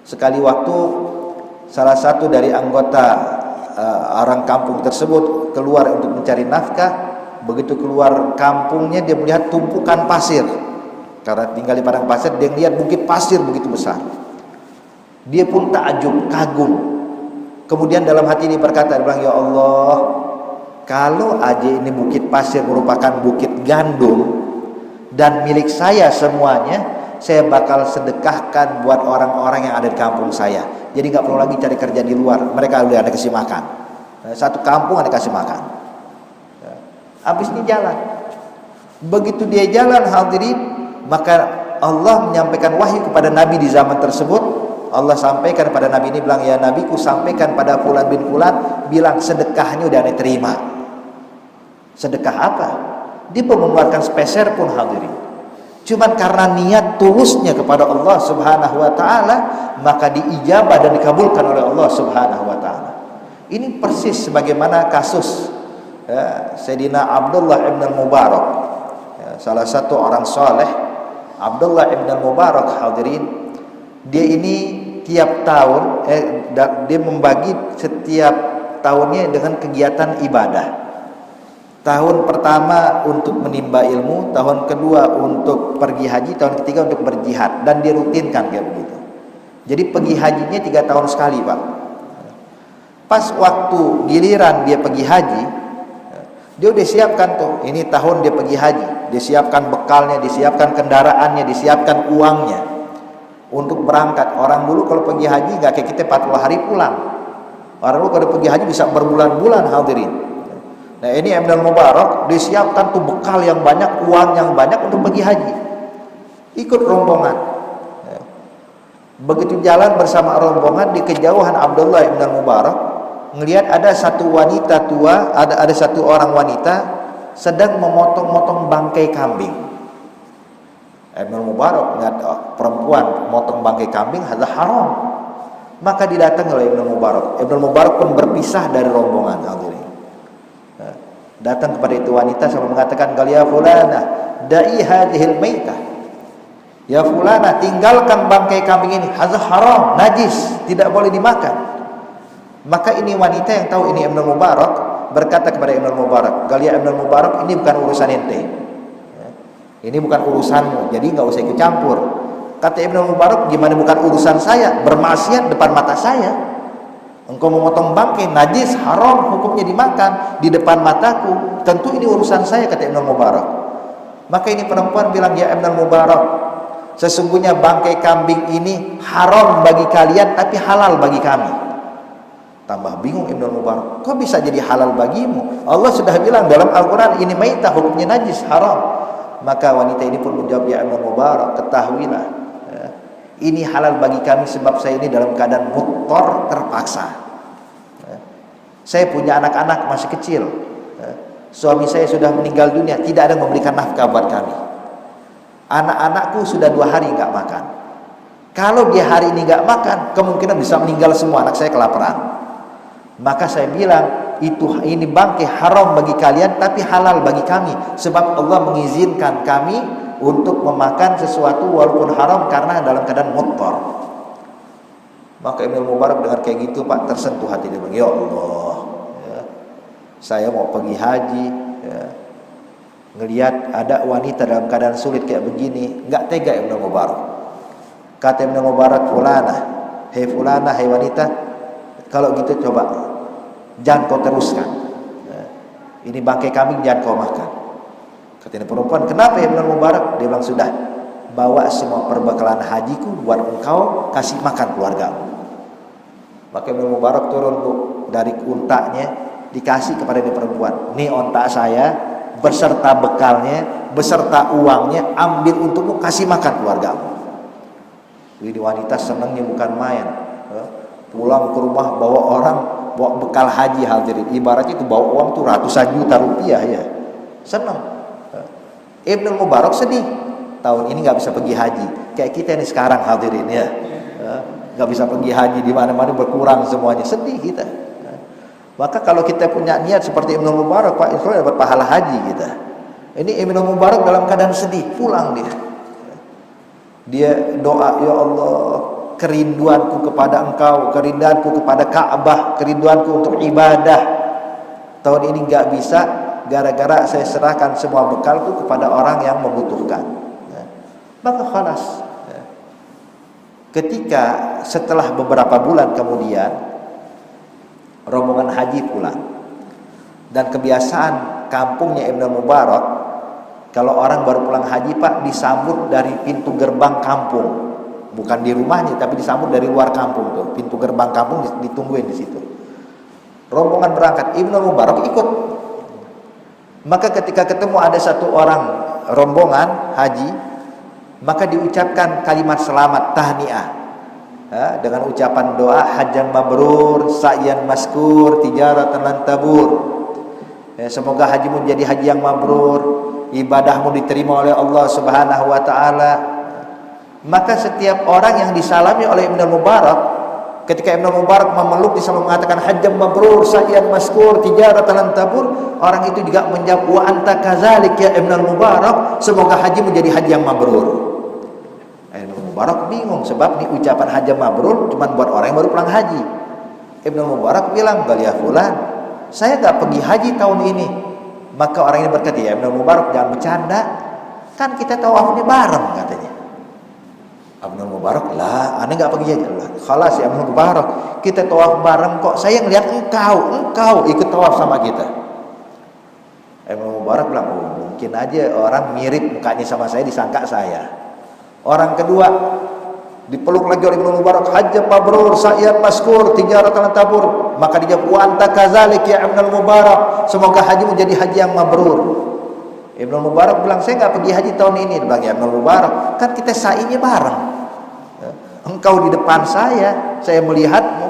Sekali waktu salah satu dari anggota orang kampung tersebut keluar untuk mencari nafkah. Begitu keluar kampungnya dia melihat tumpukan pasir. Karena tinggal di padang pasir, dia lihat bukit pasir begitu besar. Dia pun takjub, kagum. Kemudian dalam hati dia berkata, dia bilang, ya Allah, kalau aja ini bukit pasir merupakan bukit gandum dan milik saya semuanya, saya bakal sedekahkan buat orang-orang yang ada di kampung saya. Jadi nggak perlu lagi cari kerja di luar. Mereka udah ada kasih makan. Satu kampung ada kasih makan. Habis ini jalan. Begitu dia jalan hadirin, maka Allah menyampaikan wahyu kepada Nabi di zaman tersebut. Allah sampaikan kepada Nabi ini, bilang, ya Nabiku sampaikan pada Fulan bin Fulan, bilang sedekahnya udah ane terima. Sedekah apa? dia belum mengeluarkan sepeser pun hadirin. Cuman karena niat tulusnya kepada Allah Subhanahu wa taala, maka diijabah dan dikabulkan oleh Allah Subhanahu wa taala. Ini persis sebagaimana kasus Sayyidina Abdullah ibn al-Mubarak, salah satu orang soleh. Abdullah ibn al-Mubarak hadirin, dia ini tiap tahun dia membagi setiap tahunnya dengan kegiatan ibadah. Tahun pertama untuk menimba ilmu, tahun kedua untuk pergi haji, tahun ketiga untuk berjihad, dan dia rutinkan kayak begitu. Jadi pergi hajinya 3 tahun sekali, Pak. Pas waktu giliran dia pergi haji, dia udah siapkan tuh, ini tahun dia pergi haji, disiapkan bekalnya, disiapkan kendaraannya, disiapkan uangnya untuk berangkat. Orang dulu kalau pergi haji nggak kayak kita 40 hari pulang. Orang dulu kalau pergi haji bisa berbulan-bulan hadirin. Nah ini Ibn al-Mubarak disiapkan tuh bekal yang banyak, uang yang banyak untuk pergi haji. Ikut rombongan. Begitu jalan bersama rombongan, di kejauhan Abdullah Ibn al-Mubarak ngelihat ada satu wanita tua, ada satu orang wanita sedang memotong-motong bangkai kambing. Ibn al-Mubarak melihat perempuan memotong bangkai kambing, hadza haram. Maka didatangi oleh Ibn al-Mubarak. Ibn al-Mubarak pun berpisah dari rombongan hadirin. Datang kepada itu wanita sambil mengatakan, "Qal ya fulana, da'i hadhil maitah." Ya fulana, tinggalkan bangkai kambing ini, hadza haram, najis, tidak boleh dimakan. Maka ini wanita yang tahu ini Ibn al-Mubarak berkata kepada Ibn al-Mubarak, "Qal ya Ibn al-Mubarak, ini bukan urusan ente. Ini bukan urusanmu, jadi enggak usah ikut campur." Kata Ibn al-Mubarak, "Gimana bukan urusan saya? Bermaksiat depan mata saya. Engkau memotong bangkai, najis, haram, hukumnya dimakan di depan mataku. Tentu ini urusan saya," kata Ibn al-Mubarak. Maka ini perempuan bilang, "Ya Ibn al-Mubarak, sesungguhnya bangkai kambing ini haram bagi kalian tapi halal bagi kami." Tambah bingung Ibn al-Mubarak, kok bisa jadi halal bagimu? Allah sudah bilang dalam Al-Quran, ini maitah, hukumnya najis, haram. Maka wanita ini pun menjawab, "Ya Ibn al-Mubarak, ketahuilah, ini halal bagi kami sebab saya ini dalam keadaan muttor, terpaksa. Saya punya anak-anak masih kecil. Suami saya sudah meninggal dunia, tidak ada yang memberikan nafkah buat kami. Anak-anakku sudah 2 hari nggak makan. Kalau dia hari ini nggak makan, kemungkinan bisa meninggal semua, anak saya kelaparan. Maka saya bilang, ini bangkai haram bagi kalian tapi halal bagi kami sebab Allah mengizinkan kami untuk memakan sesuatu walaupun haram karena dalam keadaan muttar." Maka Ibn al-Mubarak dengar kayak gitu, Pak, tersentuh hati dia. Ya Allah, saya mau pergi haji, ngelihat ada wanita dalam keadaan sulit kayak begini, nggak tega Ibn al-Mubarak. Kata Ibn al-Mubarak, "Fulana, hei wanita, kalau gitu coba jangan kau teruskan. Ini bangkai kambing jangan kau makan." Kata ini perempuan, "Kenapa ya Ibn al-Mubarak?" Dia bilang, "Sudah, bawa semua perbekalan hajiku buat engkau kasih makan keluargamu." Maka Ibn al-Mubarak turun dari untanya, dikasih kepada ini perempuan, "Nih onta saya beserta bekalnya, beserta uangnya, ambil untukmu, kasih makan keluargamu." Ini wanita senangnya bukan main. Pulang ke rumah bawa bekal haji hadirin. Ibaratnya itu bawa uang tuh ratusan juta rupiah ya. Senang. Ibn al-Mubarak sedih. Tahun ini nggak bisa pergi haji. Kayak kita ini sekarang hadirin ya. Nggak bisa pergi haji, di mana-mana berkurang semuanya. Sedih kita. Maka kalau kita punya niat seperti Ibn al-Mubarak, Pak, insya Allah dapat pahala haji kita. Ini Ibn al-Mubarak dalam keadaan sedih, pulang dia. Dia doa, "Ya Allah, kerinduanku kepada Engkau, kerinduanku kepada Ka'bah, kerinduanku untuk ibadah. Tahun ini nggak bisa, gara-gara saya serahkan semua bekalku kepada orang yang membutuhkan." Maka khalas. Ketika setelah beberapa bulan kemudian rombongan haji pulang, dan kebiasaan kampungnya Ibn al-Mubarak, kalau orang baru pulang haji, Pak, disambut dari pintu gerbang kampung. Bukan di rumahnya, tapi disambut dari luar kampung tuh. Pintu gerbang kampung ditungguin di situ. Rombongan berangkat, Ibn al-Mubarak ikut. Maka ketika ketemu ada satu orang rombongan haji, maka diucapkan kalimat selamat, tahniah, dengan ucapan doa, "Hajjan mabrur, sa'yan maskur, tijaratan lan tabur." Semoga hajimu menjadi haji yang mabrur, ibadahmu diterima oleh Allah Subhanahu wa taala. Maka setiap orang yang disalami oleh Ibnu Mubarak, ketika Ibnu Mubarak memeluk dia selalu mengatakan hajjam mabrur, sa'yan maskur, tijaratan lan tabur, orang itu juga menjawab wa anta kadzalik ya Ibnu Mubarak, semoga haji menjadi haji yang mabrur. Ibnu Mubarak bingung sebab ini ucapan haji mabrur cuma buat orang yang baru pulang haji. Ibnu Mubarak bilang, "Bal ya fulan, saya enggak pergi haji tahun ini." Maka orang ini berkata, "Ya Ibnu Mubarak, jangan bercanda. Kan kita tawafnya bareng," katanya. Ibnu Mubarak, "Lah, aneh enggak pergi haji." "Lah, khalas ya Ibnu Mubarak, kita tawaf bareng kok. Saya ngelihat engkau ikut tawaf sama kita." Ibnu Mubarak bilang, "Oh, mungkin aja orang mirip mukanya sama saya disangka saya." Orang kedua dipeluk lagi oleh Ibnu Mubarak, "Hajjam mabrur, sa'yan maskur, tijaratan tabur." Maka dijawab, "Wa anta kadzalik ya Ibnu Mubarak, semoga haji menjadi haji yang mabrur." Ibnu Mubarak bilang, "Saya enggak pergi haji tahun ini." Dia bilang, "Ya Ibnu Mubarak, kan kita sa'inya bareng. Engkau di depan saya melihatmu."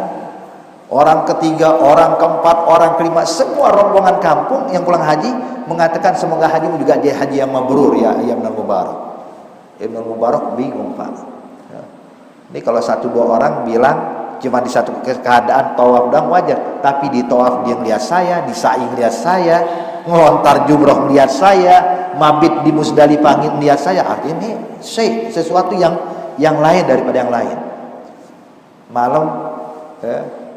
Orang ketiga, orang keempat, orang kelima, semua rombongan kampung yang pulang haji mengatakan semoga hajimu juga jadi haji yang mabrur ya Ibnu Mubarak. Ibnu Mubarak bingung, Pak. Ini kalau satu dua orang bilang cuma di satu keadaan tawaf doang wajar, tapi di tawaf dia melihat saya, di sa'i melihat saya, ngelontar jumrah melihat saya, mabit di Musdalifah melihat saya, artinya ini sesuatu yang lain daripada yang lain. Malam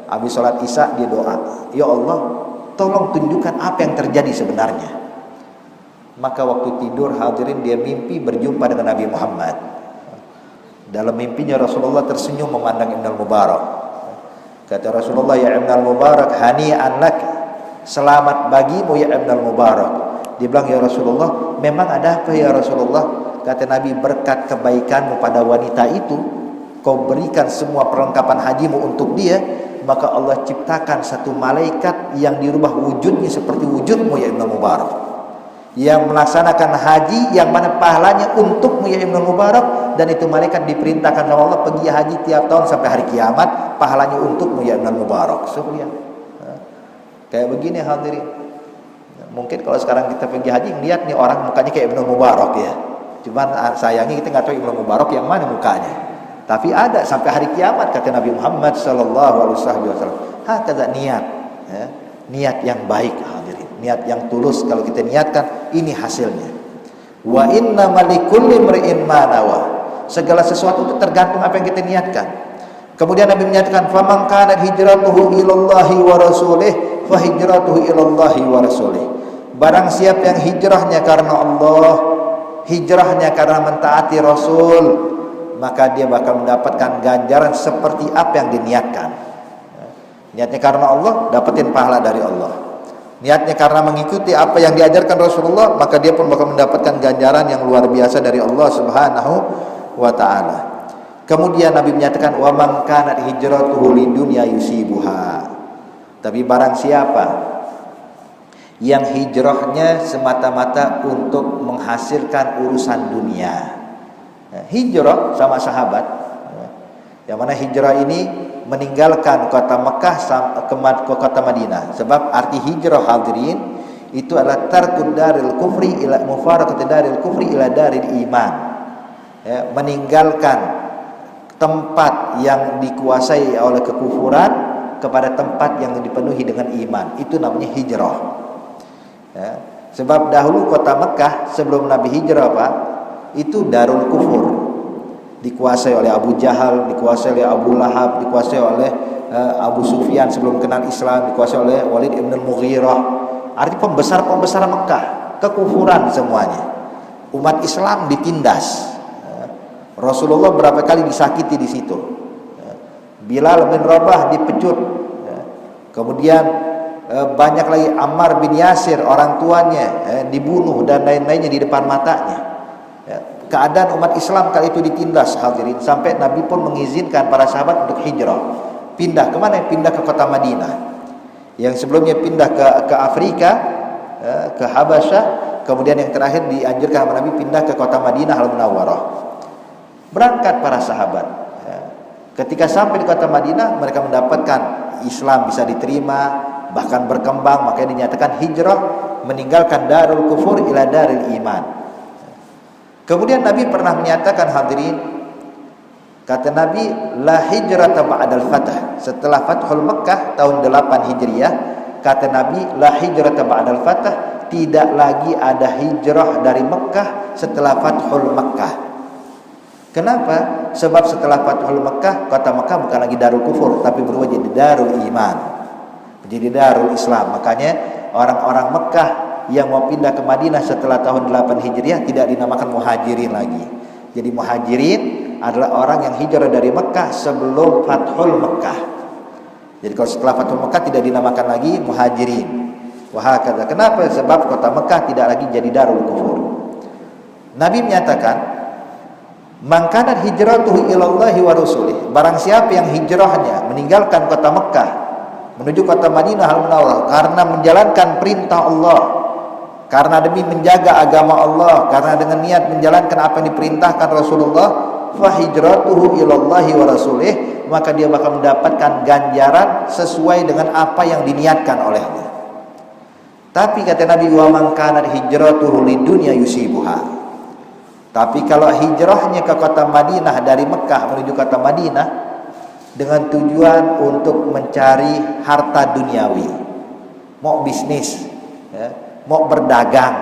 habis sholat isya dia doa, "Ya Allah, tolong tunjukkan apa yang terjadi sebenarnya." Maka waktu tidur hadirin dia mimpi berjumpa dengan Nabi Muhammad. Dalam mimpinya Rasulullah tersenyum memandang Ibnu Mubarak. Kata Rasulullah, "Ya Ibnu Mubarak, hani'an lak, selamat bagimu ya Ibnu Mubarak." Dia bilang, "Ya Rasulullah, memang ada apa ya Rasulullah?" Kata Nabi, "Berkat kebaikanmu pada wanita itu, kau berikan semua perlengkapan hajimu untuk dia, maka Allah ciptakan satu malaikat yang dirubah wujudnya seperti wujudmu ya Ibnu Mubarak, yang melaksanakan haji yang mana pahalanya untukmu ya Ibnu Mubarak, dan itu malaikat diperintahkan oleh Allah pergi haji tiap tahun sampai hari kiamat, pahalanya untukmu ya Ibnu Mubarak." Lihat. Kayak begini hadirin. Mungkin kalau sekarang kita pergi haji lihat nih orang mukanya kayak Ibnu Mubarak ya. Cuman sayangnya kita nggak tahu Ibnu Mubarak yang mana mukanya. Tapi ada sampai hari kiamat kata Nabi Muhammad sallallahu alaihi wasallam. Hakada niat, ya. Niat yang baik hadirin, niat yang tulus kalau kita niatkan ini hasilnya. Wa inna malikulli imri'in ma nawa. Segala sesuatu itu tergantung apa yang kita niatkan. Kemudian Nabi menyatakan, "Faman kanat hijratuhu ilallahi wa rasulih, fa hijratuhu ilallahi wa rasulih." Barang siapa yang hijrahnya karena Allah, hijrahnya karena mentaati Rasul, maka dia bakal mendapatkan ganjaran seperti apa yang diniatkan. Niatnya karena Allah, dapetin pahala dari Allah. Niatnya karena mengikuti apa yang diajarkan Rasulullah, maka dia pun bakal mendapatkan ganjaran yang luar biasa dari Allah Subhanahu wa ta'ala. Kemudian Nabi menyatakan, "Wa man kanat hijratuhu lidunya yusibuha." Tapi barang siapa yang hijrahnya semata-mata untuk menghasilkan urusan dunia. Hijrah sama sahabat, yang mana hijrah ini meninggalkan kota Mekah ke kota Madinah. Sebab arti hijrah hadirin itu adalah tarkud daril kufri ila mufaraqati daril kufri ila daril iman. Ya, meninggalkan tempat yang dikuasai oleh kekufuran kepada tempat yang dipenuhi dengan iman. Itu namanya hijrah. Ya, sebab dahulu kota Mekah sebelum Nabi hijrah itu darul kufur, dikuasai oleh Abu Jahal, dikuasai oleh Abu Lahab, dikuasai oleh Abu Sufyan sebelum kenal Islam, dikuasai oleh Walid ibn al-Mughirah. Arti pembesar-pembesar Mekah, kekufuran semuanya. Umat Islam ditindas. Rasulullah berapa kali disakiti di situ. Bilal bin Rabah dipecut. Kemudian banyak lagi Ammar bin Yasir, orang tuanya dibunuh dan lain-lainnya di depan matanya. Keadaan umat Islam kali itu ditindas hadirin, sampai Nabi pun mengizinkan para sahabat untuk hijrah. Pindah ke mana? Pindah ke kota Madinah. Yang sebelumnya pindah ke Afrika, ke Habasyah, kemudian yang terakhir dianjurkan oleh Nabi pindah ke kota Madinah Al-Munawwarah. Berangkat para sahabat. Ketika sampai di kota Madinah, mereka mendapatkan Islam bisa diterima, bahkan berkembang, makanya dinyatakan hijrah meninggalkan darul kufur ila daril iman. Kemudian Nabi pernah menyatakan, hadirin, kata Nabi, la hijrata ba'dal fath. Setelah Fathul Makkah tahun 8 Hijriah, kata Nabi, la hijrata ba'dal fath, tidak lagi ada hijrah dari Mekah setelah Fathul Makkah. Kenapa? Sebab setelah Fathul Makkah, kota Mekah bukan lagi darul kufur, tapi berubah jadi darul iman, menjadi darul Islam. Makanya orang-orang Mekah yang mau pindah ke Madinah setelah tahun 8 Hijriah tidak dinamakan muhajirin lagi. Jadi muhajirin adalah orang yang hijrah dari Mekah sebelum Fathul Makkah. Jadi kalau setelah Fathul Makkah tidak dinamakan lagi muhajirin. Wahakadha. Kenapa? Sebab kota Mekah tidak lagi jadi darul kufur. Nabi menyatakan, man kanat hijratuhu ilallahi wa rasulih. Barang siapa yang hijrahnya meninggalkan kota Mekah menuju kota Madinah al-Munawwarah karena menjalankan perintah Allah, karena demi menjaga agama Allah, karena dengan niat menjalankan apa yang diperintahkan Rasulullah, fa hijratuhu ilallahi wa rasulih, maka dia bakal mendapatkan ganjaran sesuai dengan apa yang diniatkan olehnya. Tapi kata Nabi, wa man kanat hijratuhu lidunya yusibuha. Tapi kalau hijrahnya ke kota Madinah dari Mekah menuju kota Madinah dengan tujuan untuk mencari harta duniawi, mau bisnis, ya, mau berdagang,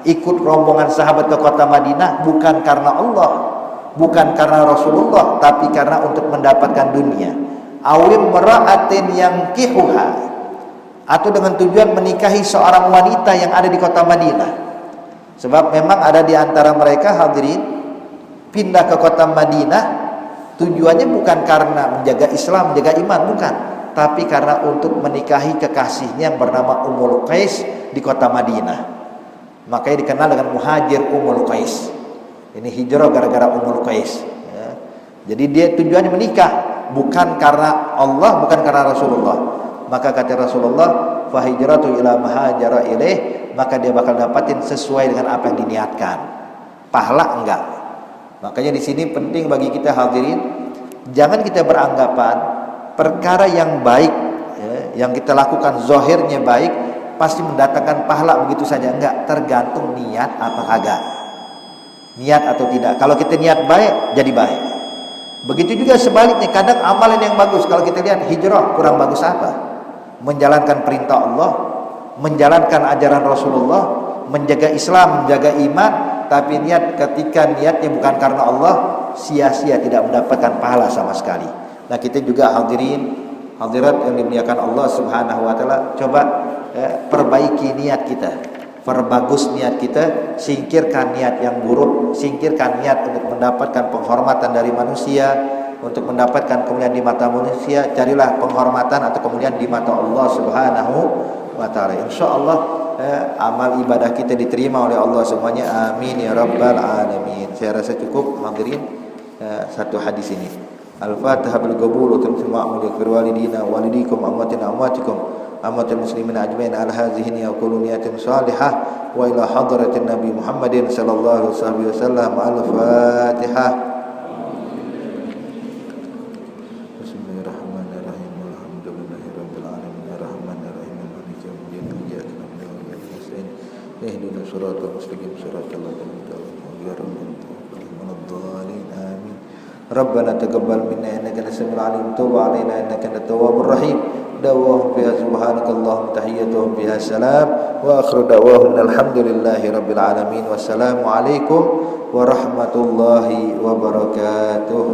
ikut rombongan sahabat ke kota Madinah bukan karena Allah, bukan karena Rasulullah, tapi karena untuk mendapatkan dunia. Awim meraatin yang kihuha, atau dengan tujuan menikahi seorang wanita yang ada di kota Madinah. Sebab memang ada di antara mereka, hadirin, pindah ke kota Madinah tujuannya bukan karena menjaga Islam, menjaga iman, bukan, tapi karena untuk menikahi kekasihnya yang bernama Ummul Qais di kota Madinah. Makanya dikenal dengan muhajir Ummul Qais. Ini hijrah gara-gara Ummul Qais, ya. Jadi dia tujuannya menikah, bukan karena Allah, bukan karena Rasulullah. Maka kata Rasulullah, fa hijratu ila ma hajara ilaih, maka dia bakal dapatin sesuai dengan apa yang diniatkan. Pahala enggak. Makanya di sini penting bagi kita, hadirin, jangan kita beranggapan perkara yang baik, ya, yang kita lakukan zahirnya baik pasti mendatangkan pahala begitu saja. Enggak, tergantung niat apa kagak. Niat atau tidak. Kalau kita niat baik, jadi baik. Begitu juga sebaliknya, kadang amalan yang bagus, kalau kita lihat hijrah kurang bagus apa? Menjalankan perintah Allah, menjalankan ajaran Rasulullah, menjaga Islam, menjaga iman, tapi ketika niatnya bukan karena Allah, sia-sia, tidak mendapatkan pahala sama sekali. Nah, kita juga hadirin, hadirat yang dimuliakan Allah Subhanahu wa taala, coba perbaiki niat kita, perbagus niat kita, singkirkan niat yang buruk, singkirkan niat untuk mendapatkan penghormatan dari manusia, untuk mendapatkan kemuliaan di mata manusia. Carilah penghormatan atau kemuliaan di mata Allah Subhanahu wa ta'ala. InsyaAllah amal ibadah kita diterima oleh Allah semuanya. Amin ya rabbal alamin. Saya rasa cukup, hadirin, satu hadis ini. Al-Fatihah bil qabul wa tamsima li walidina walidikum amwatina amwatikum amwatil muslimin ajmain ala hadhihi niyatin salihah wa ila hadratin Nabi Muhammadin sallallahu alaihi wasallam. Al-Fatihah. اهدنا الصراط المستقيم صراط الذين أنعمت عليهم غير المغضوب عليهم ولا الضالين آمين. ربنا تقبل منا إنك أنت السميع العليم تب علينا إنك أنت التواب الرحيم. دعواهم فيها سبحانك اللهم تحيتهم فيها السلام وآخر دعواهم الحمد لله رب العالمين والسلام عليكم ورحمة الله وبركاته.